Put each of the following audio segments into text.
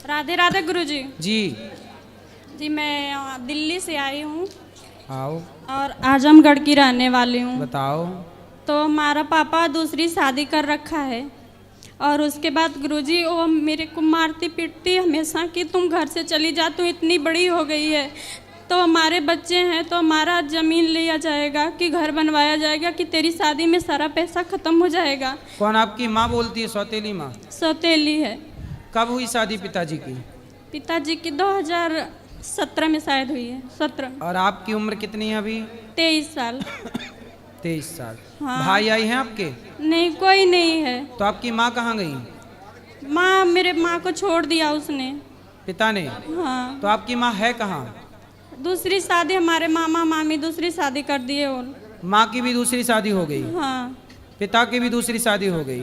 राधे राधे गुरुजी। जी जी मैं दिल्ली से आई हूँ आओ और आजमगढ़ की रहने वाली हूँ। बताओ। तो हमारा पापा दूसरी शादी कर रखा है और उसके बाद गुरुजी वो मेरे को मारती पीटती हमेशा कि तुम घर से चली जा, तू इतनी बड़ी हो गई है, तो हमारे बच्चे हैं तो हमारा ज़मीन लिया जाएगा कि घर बनवाया जाएगा कि तेरी शादी में सारा पैसा ख़त्म हो जाएगा। कौन आपकी माँ बोलती है? सौतेली माँ? सौतेली है। कब हुई शादी पिताजी की? पिताजी की 2017 में शायद हुई है। 17। और आपकी उम्र कितनी है अभी? 23 साल। 23 साल। हाँ। भाई आई हैं आपके? नहीं, कोई नहीं है। तो आपकी माँ कहाँ गई? माँ, मेरे माँ को छोड़ दिया उसने। पिता ने? हाँ। तो आपकी माँ है कहाँ? दूसरी शादी, हमारे मामा मामी दूसरी शादी कर दिए और। माँ की भी दूसरी शादी हो गई? हाँ। पिता की भी दूसरी शादी हो गई?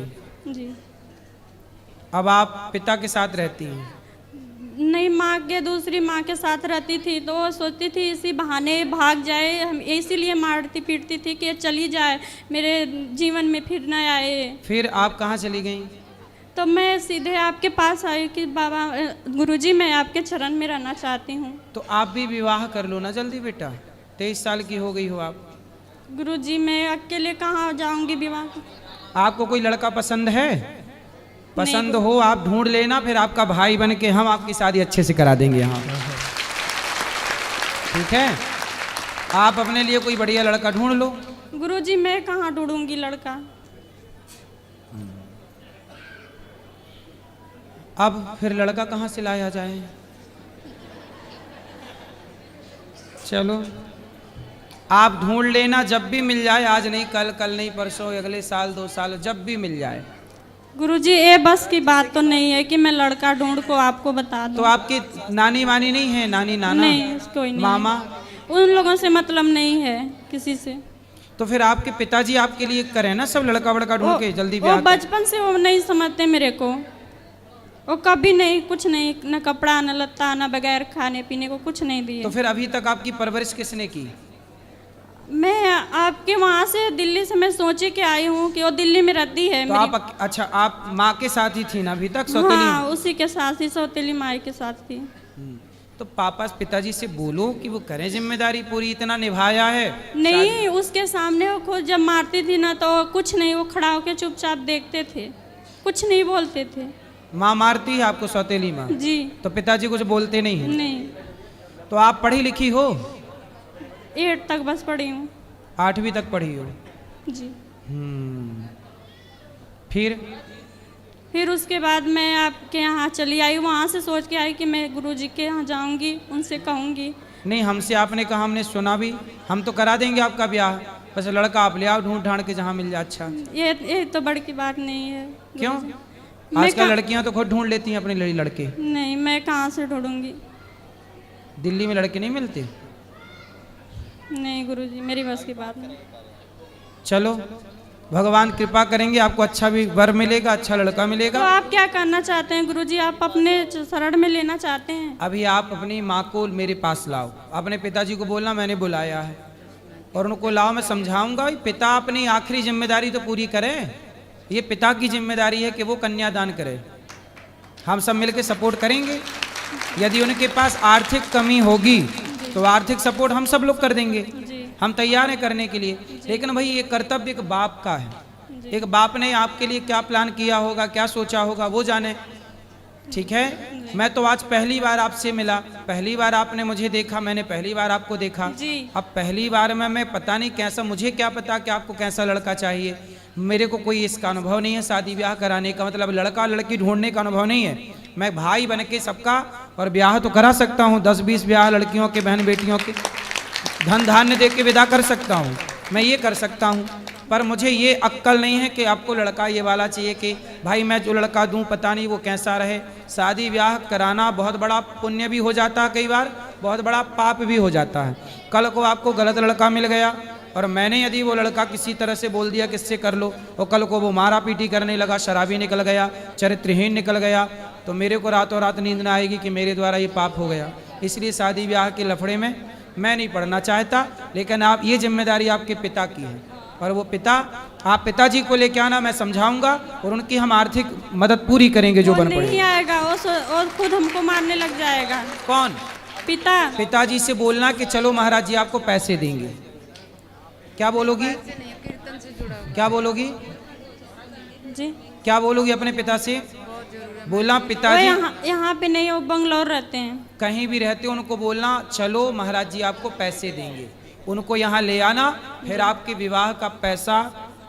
जी। अब आप पिता के साथ रहती हैं? नहीं, माँ के दूसरी माँ के साथ रहती थी तो वो सोचती थी इसी बहाने भाग जाए, हम इसीलिए मारती पीटती थी कि चली जाए, मेरे जीवन में फिर न आए। फिर आप कहाँ चली गई? तो मैं सीधे आपके पास आई कि बाबा गुरुजी मैं आपके चरण में रहना चाहती हूँ। तो आप भी विवाह कर लो ना जल्दी बेटा, 23 साल की हो गई हो आप। गुरुजी मैं अकेले कहाँ जाऊँगी विवाह? आपको कोई लड़का पसंद है? पसंद हो आप ढूंढ लेना, फिर आपका भाई बन के हम आपकी शादी अच्छे से करा देंगे यहाँ। ठीक है, आप अपने लिए कोई बढ़िया लड़का ढूंढ लो। गुरुजी मैं कहाँ ढूंढूंगी लड़का? अब फिर लड़का कहाँ से लाया जाए? चलो आप ढूंढ लेना, जब भी मिल जाए, आज नहीं कल, कल नहीं परसों, अगले साल 2 साल, जब भी मिल जाए। गुरुजी ये बस की बात तो नहीं है कि मैं लड़का ढूंढ को आपको बता दूं। तो आपकी नानी वानी नहीं है? नानी नाना? नहीं, कोई नहीं। मामा? उन लोगों से मतलब नहीं है किसी से। तो फिर आपके पिताजी आपके लिए करें ना सब लड़का वड़का ढूंढ के जल्दी वो ब्याह कर। बचपन से वो नहीं समझते मेरे को, वो कभी नहीं, कुछ नहीं, न कपड़ा न लत्ता न बगैर खाने पीने को कुछ नहीं दिए। तो फिर अभी तक आपकी परवरिश किसने की? मैं आपके वहाँ से दिल्ली से मैं सोचे के आई हूँ कि वो दिल्ली में रहती है तो मेरी। आप अच्छा आप माँ के साथ ही थी ना अभी तक? सौतेली? हाँ, उसी के साथ ही, सौतेली माई के साथ थी। तो पापा पिताजी से बोलो कि वो करें जिम्मेदारी पूरी, इतना निभाया है। नहीं, उसके सामने वो खुद जब मारती थी ना तो कुछ नहीं, वो खड़ा होकर चुपचाप देखते थे, कुछ नहीं बोलते थे। माँ मारती है आपको? सौतेली माँ? जी। तो पिताजी कुछ बोलते नहीं है? नहीं। तो आप पढ़ी लिखी हो? 8 तक बस पढ़ी हूँ। 8वीं तक पढ़ी हो? जी। फिर उसके बाद मैं आपके यहाँ चली आई, वहाँ से सोच के आई कि मैं गुरुजी के यहाँ जाऊँगी, उनसे कहूँगी। नहीं, हमसे आपने कहा, हमने सुना भी, हम तो करा देंगे आपका ब्याह, बस लड़का आप ले आओ ढूंढ ढांड के जहाँ मिल जाए। अच्छा, ये तो बड़ी की बात नहीं है। क्यों? मैं आजकल लड़कियां तो खुद ढूंढ लेती हैं अपने लड़के। नहीं, मैं कहाँ से ढूंढूंगी? दिल्ली में लड़के नहीं मिलते? नहीं गुरुजी, मेरी बस की बात नहीं। चलो भगवान कृपा करेंगे, आपको अच्छा भी वर मिलेगा, अच्छा लड़का तो मिलेगा। आप क्या करना चाहते हैं गुरुजी? आप अपने शरण में लेना चाहते हैं? अभी आप अपनी माँ को मेरे पास लाओ, अपने पिताजी को बोलना मैंने बुलाया है और उनको लाओ, मैं समझाऊंगा। पिता अपनी आखिरी जिम्मेदारी तो पूरी करें, ये पिता की जिम्मेदारी है कि वो कन्यादान करे। हम सब मिलकर सपोर्ट करेंगे। यदि उनके पास आर्थिक कमी होगी तो आर्थिक सपोर्ट हम सब लोग कर देंगे, हम तैयार हैं करने के लिए। लेकिन भाई ये कर्तव्य एक बाप का है। एक बाप ने आपके लिए क्या प्लान किया होगा, क्या सोचा होगा, वो जाने। ठीक है, मैं तो आज पहली बार आपसे मिला, पहली बार आपने मुझे देखा, मैंने पहली बार आपको देखा। अब पहली बार में मैं पता नहीं कैसा, मुझे क्या पता कि आपको कैसा लड़का चाहिए। मेरे को कोई इसका अनुभव नहीं है, शादी ब्याह कराने का, मतलब लड़का लड़की ढूंढने का अनुभव नहीं है। मैं भाई बन के सबका और ब्याह तो करा सकता हूँ, 10-20 ब्याह लड़कियों के, बहन बेटियों के, धन धान्य दे के विदा कर सकता हूँ, मैं ये कर सकता हूँ। पर मुझे ये अक्ल नहीं है कि आपको लड़का ये वाला चाहिए कि भाई मैं जो लड़का दूं पता नहीं वो कैसा रहे। शादी ब्याह कराना बहुत बड़ा पुण्य भी हो जाता है, कई बार बहुत बड़ा पाप भी हो जाता है। कल को आपको गलत लड़का मिल गया और मैंने यदि वो लड़का किसी तरह से बोल दिया किससे कर लो, और कल को वो मारा पीटी करने लगा, शराबी निकल गया, चरित्रहीन निकल गया, तो मेरे को रातों रात नींद ना आएगी कि मेरे द्वारा ये पाप हो गया। इसलिए शादी ब्याह के लफड़े में मैं नहीं पढ़ना चाहता। लेकिन आप, ये जिम्मेदारी आपके पिता की है और वो पिता, आप पिताजी को लेके आना, मैं समझाऊंगा और उनकी हम आर्थिक मदद पूरी करेंगे जो वो बन नहीं पड़ेगी। आएगा, वो खुद हमको मारने लग जाएगा। कौन? पिता। पिताजी से बोलना कि चलो महाराज जी आपको पैसे देंगे। क्या बोलोगी? क्या बोलोगी? जी क्या बोलोगी अपने पिता से? बोलना वो पिताजी यहाँ पे नहीं, वो बंगलौर रहते हैं। कहीं भी रहते हो उनको बोलना चलो महाराज जी आपको पैसे देंगे, उनको यहाँ ले आना, फिर आपके विवाह का पैसा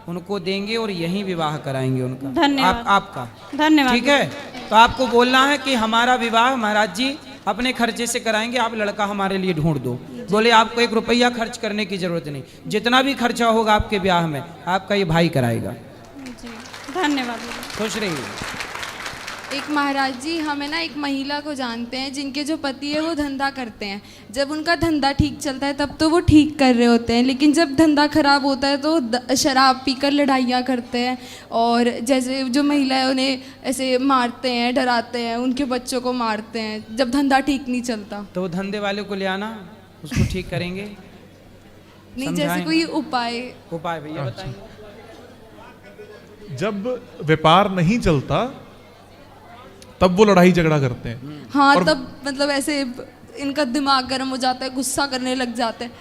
उनको देंगे और यहीं विवाह कराएंगे उनका। धन्यवाद। आपका धन्यवाद। ठीक है, तो आपको बोलना है कि हमारा विवाह महाराज जी अपने खर्चे से कराएंगे, आप लड़का हमारे लिए ढूंढ दो। बोले आपको 1 रुपया खर्च करने की जरूरत नहीं, जितना भी खर्चा होगा आपके ब्याह में आपका ये भाई कराएगा। जी धन्यवाद। खुश रहिए। एक महाराज जी, हमें ना एक महिला को जानते हैं जिनके जो पति है वो धंधा करते हैं। जब उनका धंधा ठीक चलता है तब तो वो ठीक कर रहे होते हैं, लेकिन जब धंधा खराब होता है तो शराब पीकर लड़ाइयाँ करते हैं और जैसे जो महिला है उन्हें ऐसे मारते हैं, डराते हैं, उनके बच्चों को मारते हैं जब धंधा ठीक नहीं चलता। तो धंधे वाले को ले आना, उसको ठीक करेंगे। नहीं, जैसे समझाएं। कोई उपाय भैया बताएंगे। जब व्यापार नहीं चलता तब वो लड़ाई झगड़ा करते हैं। हाँ, और- तब मतलब ऐसे इनका दिमाग गर्म हो जाता है, गुस्सा करने लग जाते हैं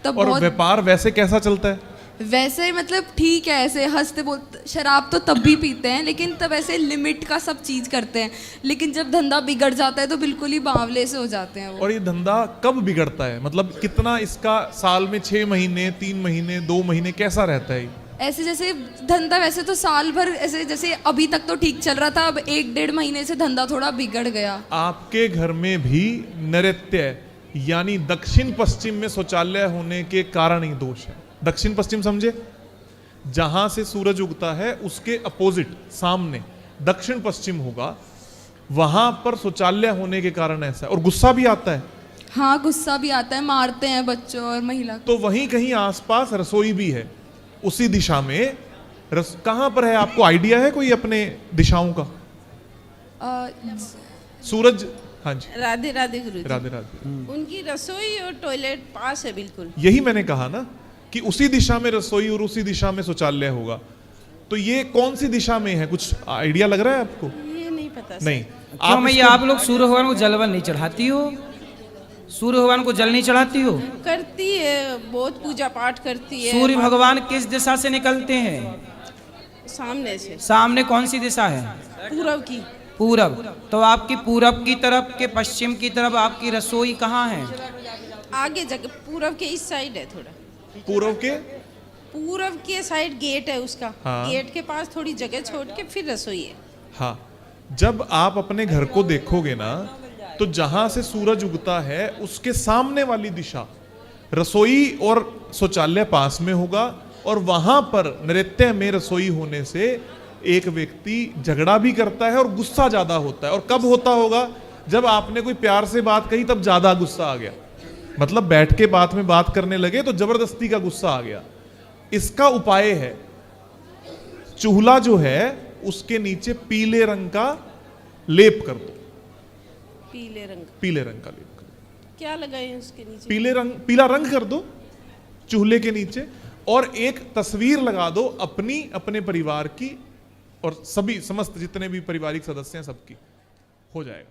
तब और बहुत। व्यापार वैसे कैसा चलता है? वैसे मतलब ठीक है, ऐसे हंसते बोलते, शराब तो तब भी पीते हैं लेकिन तब ऐसे लिमिट का सब चीज़ करते हैं, लेकिन जब धंधा बिगड़ जाता है तो बिल्कुल ही बावले से हो जाते हैं वो। और ये धंधा कब बिगड़ता है? मतलब कितना इसका साल में 6 महीने, 3 महीने, 2 महीने कैसा रहता है? ऐसे जैसे धंधा वैसे तो साल भर ऐसे, जैसे अभी तक तो ठीक चल रहा था, अब 1-1.5 महीने से धंधा थोड़ा बिगड़ गया। आपके घर में भी नैऋत्य यानी दक्षिण पश्चिम में शौचालय होने के कारण ही दोष है। दक्षिण पश्चिम समझे? जहां से सूरज उगता है उसके अपोजिट सामने दक्षिण पश्चिम होगा, वहां पर शौचालय होने के कारण ऐसा है। और गुस्सा भी आता है। हाँ, गुस्सा भी आता है, मारते हैं बच्चों और महिला को। तो वहीं कहीं आसपास रसोई भी है, उसी दिशा में। कहां पर है? आपको आइडिया है कोई अपने दिशाओं का? सूरज, हाँ जी, राधे राधे गुरुजी। राधे राधे। उनकी रसोई और टॉयलेट पास है बिल्कुल। यही मैंने कहा ना कि उसी दिशा में रसोई और उसी दिशा में शौचालय होगा। तो ये कौन सी दिशा में है? कुछ आइडिया लग रहा है आपको? ये नहीं पता सर। नहीं। क्यों मैया आप लोग सूर्य भगवान को जलवन नहीं चढ़ाती हो? सूर्य भगवान को जल नहीं चढ़ाती हो? करती है, बहुत पूजा पाठ करती है। सूर्य भगवान किस दिशा से निकलते हैं? सामने से, सामने कौन सी दिशा है? पूरब की। पूरब। तो आपकी पूरब की तरफ के पश्चिम की तरफ आपकी रसोई कहाँ है? आगे जगह पूरब के इस साइड है थोड़ा। पूर्व के पूरब के साइड गेट है उसका। हाँ। गेट के पास थोड़ी जगह छोड़ के फिर रसोई है। हाँ, जब आप अपने घर को देखोगे ना तो जहां से सूरज उगता है उसके सामने वाली दिशा रसोई और शौचालय पास में होगा, और वहां पर नृत्य में रसोई होने से एक व्यक्ति झगड़ा भी करता है और गुस्सा ज्यादा होता है। और कब होता होगा? जब आपने कोई प्यार से बात कही तब ज्यादा गुस्सा आ गया, मतलब बैठ के बात में बात करने लगे तो जबरदस्ती का गुस्सा आ गया। इसका उपाय है, चूल्हा जो है उसके नीचे पीले रंग का लेप कर दो। पीले रंग। पीले रंग का लेप कर दो। क्या लगाए उसके नीचे? पीला रंग कर दो चूल्हे के नीचे, और एक तस्वीर लगा दो अपनी, अपने परिवार की, और सभी समस्त जितने भी पारिवारिक सदस्य हैं सबकी, हो जाएगा।